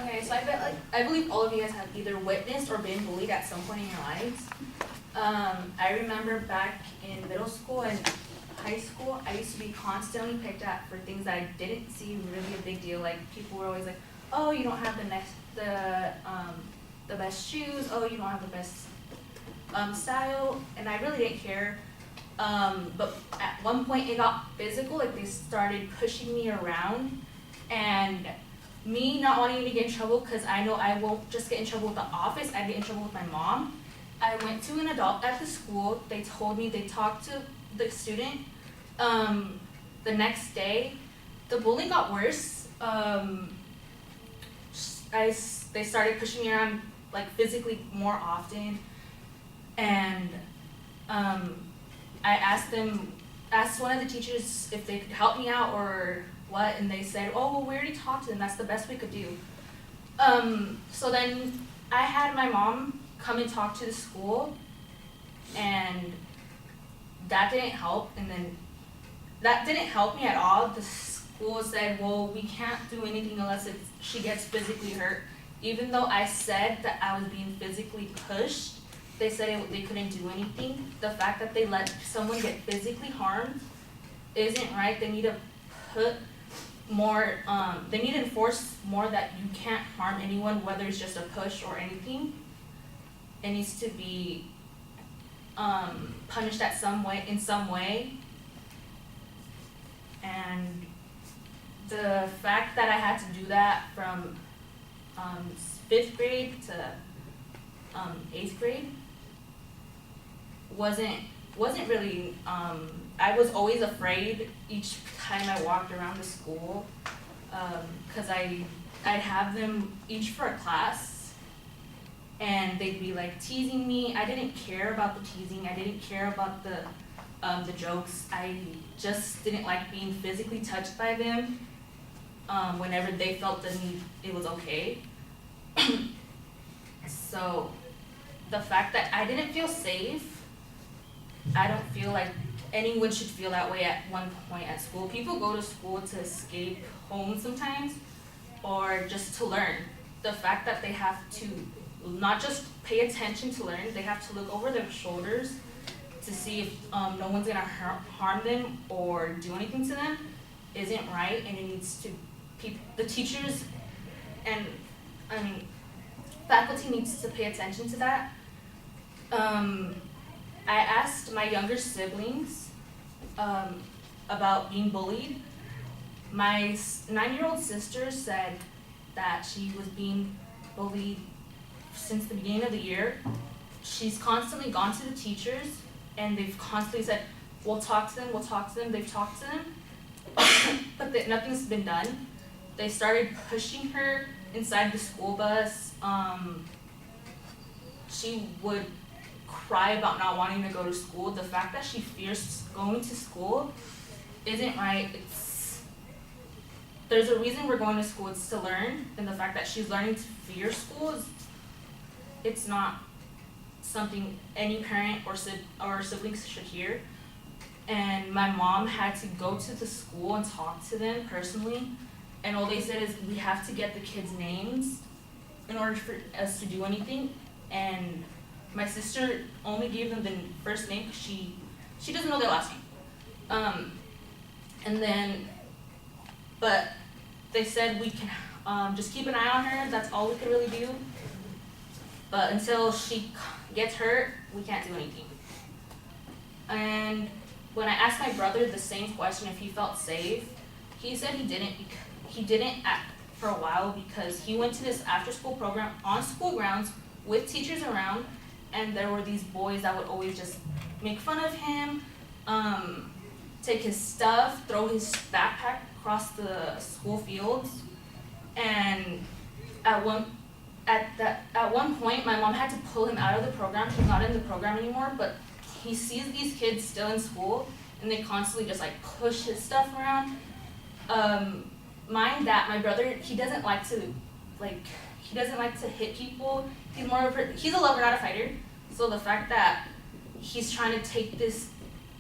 Okay, so I believe all of you guys have either witnessed or been bullied at some point in your lives. I remember back in middle school and high school, I used to be constantly picked at for things that I didn't see really a big deal. Like people were always like, "Oh, you don't have the best shoes. Oh, you don't have the best style," and I really didn't care. But at one point it got physical. Like they started pushing me around, and me not wanting to get in trouble because I know I won't just get in trouble with the office, I get in trouble with my mom. I went to an adult at the school. They told me, they talked to the student. The next day, the bullying got worse. They started pushing me around like physically more often, and I asked one of the teachers if they could help me out or what, and they said, "Oh, well, we already talked to them. That's the best we could do." So then I had my mom come and talk to the school, and that didn't help. And then that didn't help me at all. The school said, "Well, we can't do anything unless she gets physically hurt." Even though I said that I was being physically pushed, they said they couldn't do anything. The fact that they let someone get physically harmed isn't right. They need to put more, they need to enforce more that you can't harm anyone, whether it's just a push or anything. It needs to be punished in some way. And the fact that I had to do that from 5th grade to 8th grade wasn't really, I was always afraid each time I walked around the school, because I'd have them each for a class, and they'd be like teasing me. I didn't care about the teasing. I didn't care about the jokes. I just didn't like being physically touched by them whenever they felt the need, it was okay. So the fact that I didn't feel safe, I don't feel like anyone should feel that way at one point at school. People go to school to escape home sometimes, or just to learn. The fact that they have to not just pay attention to learn, they have to look over their shoulders to see if no one's gonna harm them or do anything to them isn't right, and it needs to, the teachers and faculty needs to pay attention to that. I asked my younger siblings about being bullied. My 9-year-old sister said that she was being bullied since the beginning of the year. She's constantly gone to the teachers, and they've constantly said, "We'll talk to them, we'll talk to them." They've talked to them, but nothing's been done. They started pushing her inside the school bus. She would cry about not wanting to go to school. The fact that she fears going to school isn't right. There's a reason we're going to school, it's to learn, and the fact that she's learning to fear school it's not something any parent or siblings should hear. And my mom had to go to the school and talk to them personally, and all they said is, "We have to get the kids' names in order for us to do anything." And my sister only gave them the first name because she doesn't know their last name. But they said we can just keep an eye on her. That's all we could really do. But until she gets hurt, we can't do anything. And when I asked my brother the same question, if he felt safe, he said he didn't. He didn't for a while because he went to this after-school program on school grounds with teachers around, and there were these boys that would always just make fun of him, take his stuff, throw his backpack across the school fields. And at one point, my mom had to pull him out of the program. He's not in the program anymore, but he sees these kids still in school, and they constantly just like push his stuff around. Mind that my brother, he doesn't like to hit people. He's a lover, not a fighter. So the fact that he's trying to take this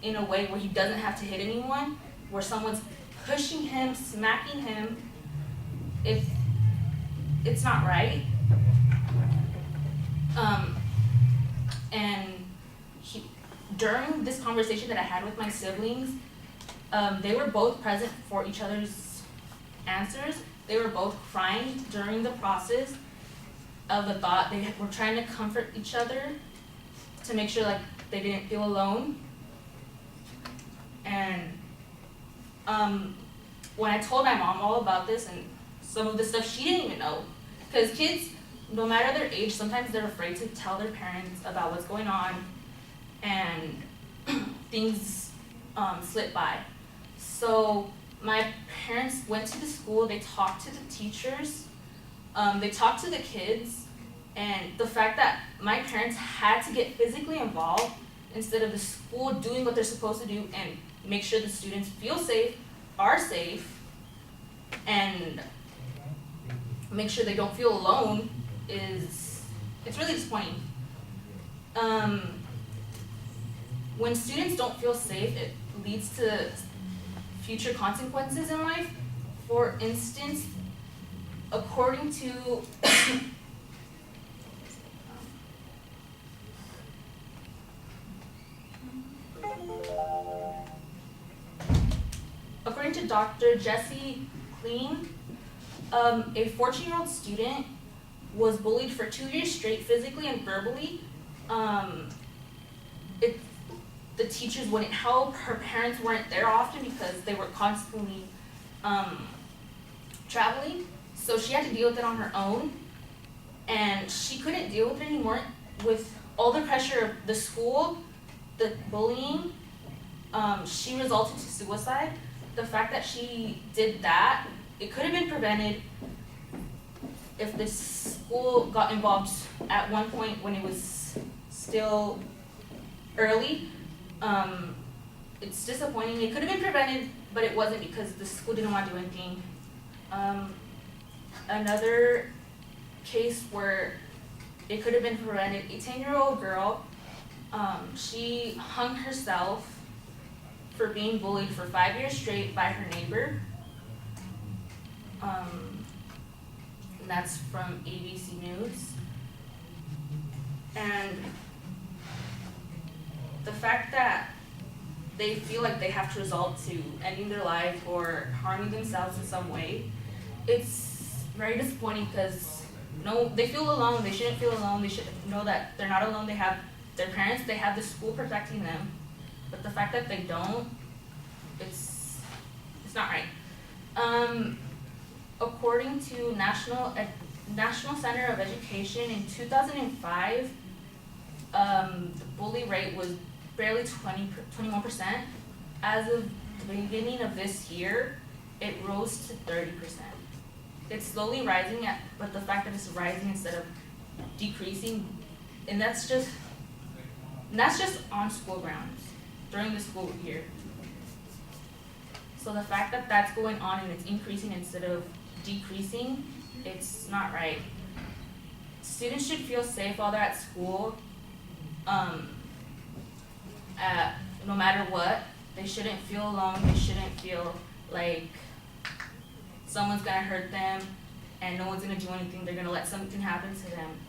in a way where he doesn't have to hit anyone, where someone's pushing him, smacking him, it's not right. And during this conversation that I had with my siblings, they were both present for each other's answers. They were both crying during the process of the thought. They were trying to comfort each other to make sure like they didn't feel alone. And when I told my mom all about this and some of the stuff she didn't even know, because kids, no matter their age, sometimes they're afraid to tell their parents about what's going on, and things slip by. So my parents went to the school, they talked to the teachers, they talked to the kids, and the fact that my parents had to get physically involved instead of the school doing what they're supposed to do and make sure the students feel safe, are safe, and make sure they don't feel alone it's really disappointing. When students don't feel safe, it leads to future consequences in life. For instance, according to according to Dr. Jesse Clean, a 14-year-old student was bullied for 2 years straight, physically and verbally. The teachers wouldn't help. Her parents weren't there often because they were constantly traveling. So she had to deal with it on her own. And she couldn't deal with it anymore with all the pressure of the school, the bullying. She resulted to suicide. The fact that she did that, it could have been prevented if the school got involved at one point when it was still early. It's disappointing. It could have been prevented, but it wasn't because the school didn't want to do anything. Another case where it could have been prevented, a 10-year-old girl, she hung herself for being bullied for 5 years straight by her neighbor. And that's from ABC News. And the fact that they feel like they have to resort to ending their life or harming themselves in some way, it's very disappointing because they feel alone. They shouldn't feel alone. They should know that they're not alone. They have their parents, they have the school protecting them. But the fact that they don't, it's not right. According to National Center of Education, in 2005, the bully rate was barely 21%. As of the beginning of this year, it rose to 30%. It's slowly rising, but the fact that it's rising instead of decreasing, and that's just on school grounds during the school year. So the fact that that's going on and it's increasing instead of decreasing, it's not right. Students should feel safe while they're at school. No matter what, they shouldn't feel alone. They shouldn't feel like someone's gonna hurt them and no one's gonna do anything. They're gonna let something happen to them.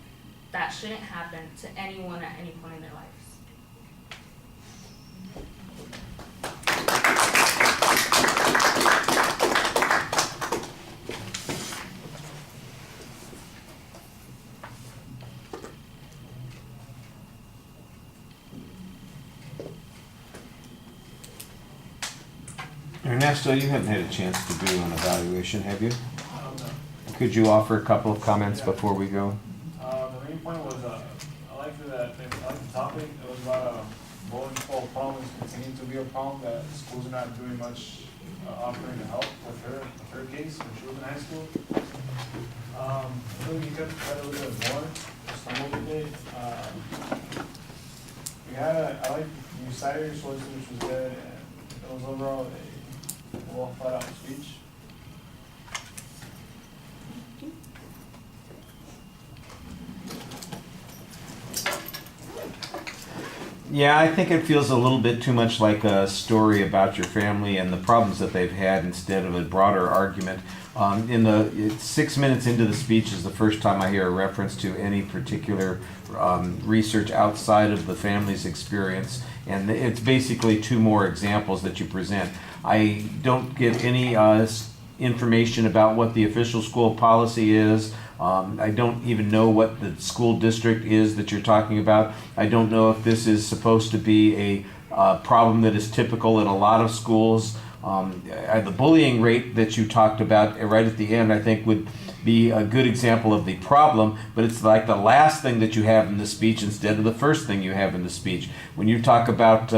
That shouldn't happen to anyone at any point in their lives. Ernesto, you haven't had a chance to do an evaluation, have you? No. Could you offer a couple of comments before we go? The main point was, I liked the topic. It was about bullying problems continuing to be a problem, that schools are not doing much offering to help with her case when she was in high school. I think you could try to look at it more, just a little bit. I like you cited your sources, which was good, and it was overall a well thought out speech. Yeah, I think it feels a little bit too much like a story about your family and the problems that they've had instead of a broader argument. It's 6 minutes into the speech is the first time I hear a reference to any particular research outside of the family's experience, and it's basically two more examples that you present. I don't get any information about what the official school policy is. I don't even know what the school district is that you're talking about. I don't know if this is supposed to be a problem that is typical in a lot of schools. The bullying rate that you talked about right at the end, I think, would be a good example of the problem, but it's like the last thing that you have in the speech instead of the first thing you have in the speech. When you talk about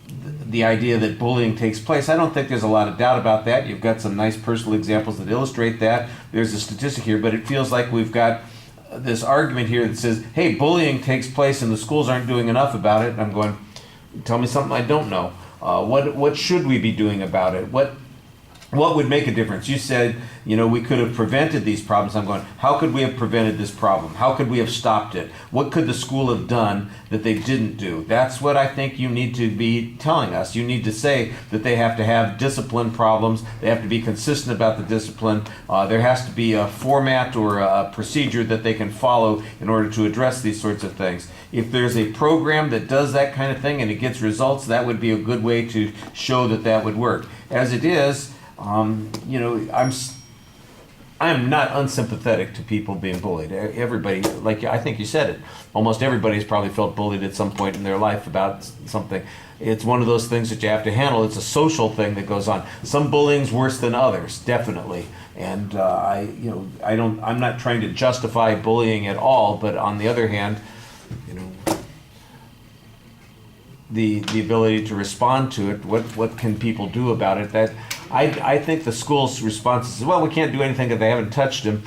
the idea that bullying takes place, I don't think there's a lot of doubt about that. You've got some nice personal examples that illustrate that. There's a statistic here, but it feels like we've got this argument here that says, hey, bullying takes place and the schools aren't doing enough about it. And I'm going, tell me something I don't know. What should we be doing about it? What would make a difference? You said, we could have prevented these problems. I'm going, how could we have prevented this problem? How could we have stopped it? What could the school have done that they didn't do? That's what I think you need to be telling us. You need to say that they have to have discipline problems. They have to be consistent about the discipline. There has to be a format or a procedure that they can follow in order to address these sorts of things. If there's a program that does that kind of thing and it gets results, that would be a good way to show that that would work. As it is, I'm not unsympathetic to people being bullied. Everybody, like I think you said it, almost everybody's probably felt bullied at some point in their life about something. It's one of those things that you have to handle. It's a social thing that goes on. Some bullying's worse than others, definitely. And I'm not trying to justify bullying at all, but on the other hand, the ability to respond to it, what can people do about it? That I think the school's response is, well, we can't do anything if they haven't touched him.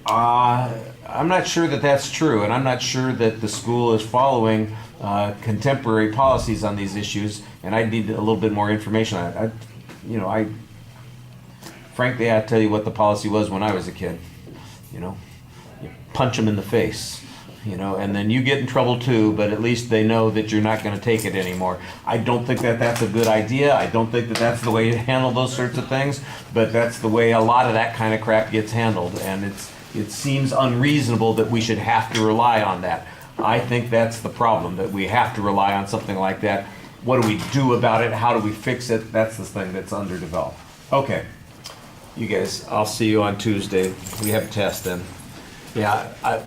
I'm not sure that that's true, and I'm not sure that the school is following contemporary policies on these issues, and I need a little bit more information on it. Frankly, I tell you what the policy was when I was a kid. You punch them in the face. And then you get in trouble too, but at least they know that you're not going to take it anymore. I don't think that that's a good idea. I don't think that that's the way to handle those sorts of things, but that's the way a lot of that kind of crap gets handled, and it seems unreasonable that we should have to rely on that. I think that's the problem, that we have to rely on something like that. What do we do about it? How do we fix it? That's the thing that's underdeveloped. Okay. You guys, I'll see you on Tuesday. We have a test then. Yeah.